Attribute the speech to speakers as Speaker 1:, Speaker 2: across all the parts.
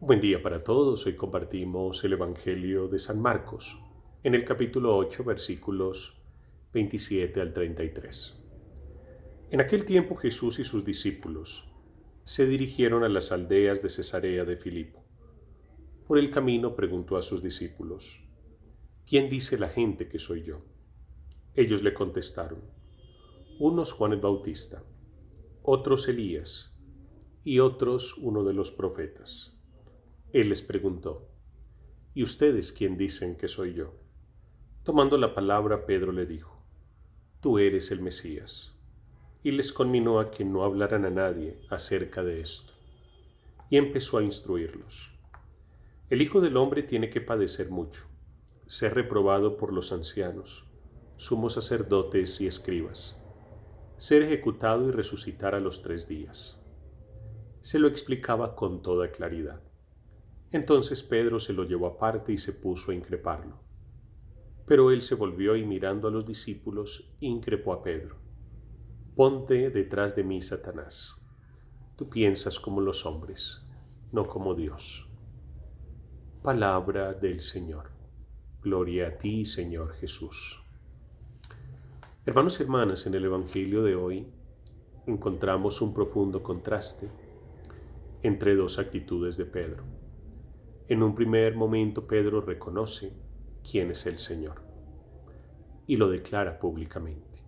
Speaker 1: Buen día para todos. Hoy compartimos el Evangelio de San Marcos, en el capítulo 8, versículos 27 al 33. En aquel tiempo Jesús y sus discípulos se dirigieron a las aldeas de Cesarea de Filipo. Por el camino preguntó a sus discípulos: ¿Quién dice la gente que soy yo? Ellos le contestaron: unos Juan el Bautista, otros Elías y otros uno de los profetas. Él les preguntó: ¿Y ustedes quién dicen que soy yo? Tomando la palabra, Pedro le dijo: Tú eres el Mesías. Y les conminó a que no hablaran a nadie acerca de esto. Y empezó a instruirlos: El Hijo del Hombre tiene que padecer mucho, ser reprobado por los ancianos, sumos sacerdotes y escribas, ser ejecutado y resucitar a los 3 días. Se lo explicaba con toda claridad. Entonces Pedro se lo llevó aparte y se puso a increparlo. Pero él se volvió y mirando a los discípulos, increpó a Pedro: Ponte detrás de mí, Satanás. Tú piensas como los hombres, no como Dios. Palabra del Señor. Gloria a ti, Señor Jesús. Hermanos y hermanas, en el Evangelio de hoy encontramos un profundo contraste entre dos actitudes de Pedro. En un primer momento Pedro reconoce quién es el Señor y lo declara públicamente.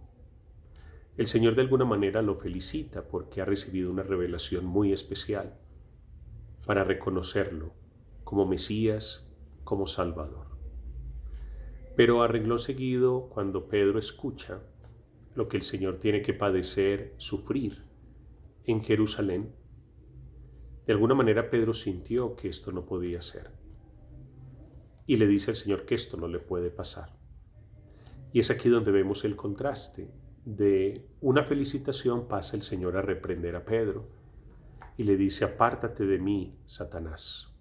Speaker 1: El Señor de alguna manera lo felicita porque ha recibido una revelación muy especial para reconocerlo como Mesías, como Salvador. Pero a renglón seguido, cuando Pedro escucha lo que el Señor tiene que padecer, sufrir en Jerusalén, de alguna manera Pedro sintió que esto no podía ser. Y le dice al Señor que esto no le puede pasar. Y es aquí donde vemos el contraste. De una felicitación pasa el Señor a reprender a Pedro y le dice: apártate de mí, Satanás.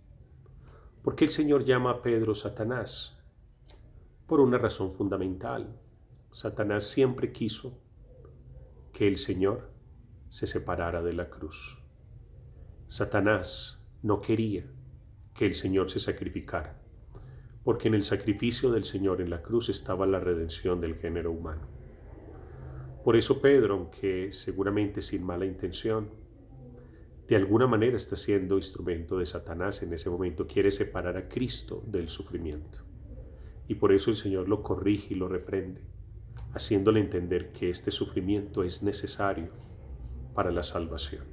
Speaker 1: ¿Por qué el Señor llama a Pedro Satanás? Por una razón fundamental. Satanás siempre quiso que el Señor se separara de la cruz. Satanás no quería que el Señor se sacrificara, porque en el sacrificio del Señor en la cruz estaba la redención del género humano. Por eso Pedro, aunque seguramente sin mala intención, de alguna manera está siendo instrumento de Satanás en ese momento, quiere separar a Cristo del sufrimiento. Y por eso el Señor lo corrige y lo reprende, haciéndole entender que este sufrimiento es necesario para la salvación.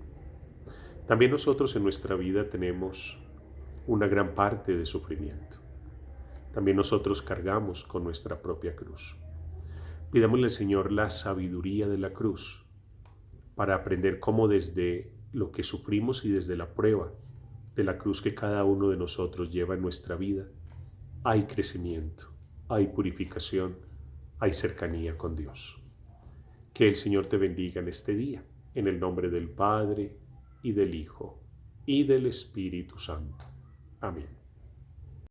Speaker 1: También nosotros en nuestra vida tenemos una gran parte de sufrimiento. También nosotros cargamos con nuestra propia cruz. Pidámosle al Señor la sabiduría de la cruz para aprender cómo desde lo que sufrimos y desde la prueba de la cruz que cada uno de nosotros lleva en nuestra vida, hay crecimiento, hay purificación, hay cercanía con Dios. Que el Señor te bendiga en este día, en el nombre del Padre, y del Hijo, y del Espíritu Santo. Amén.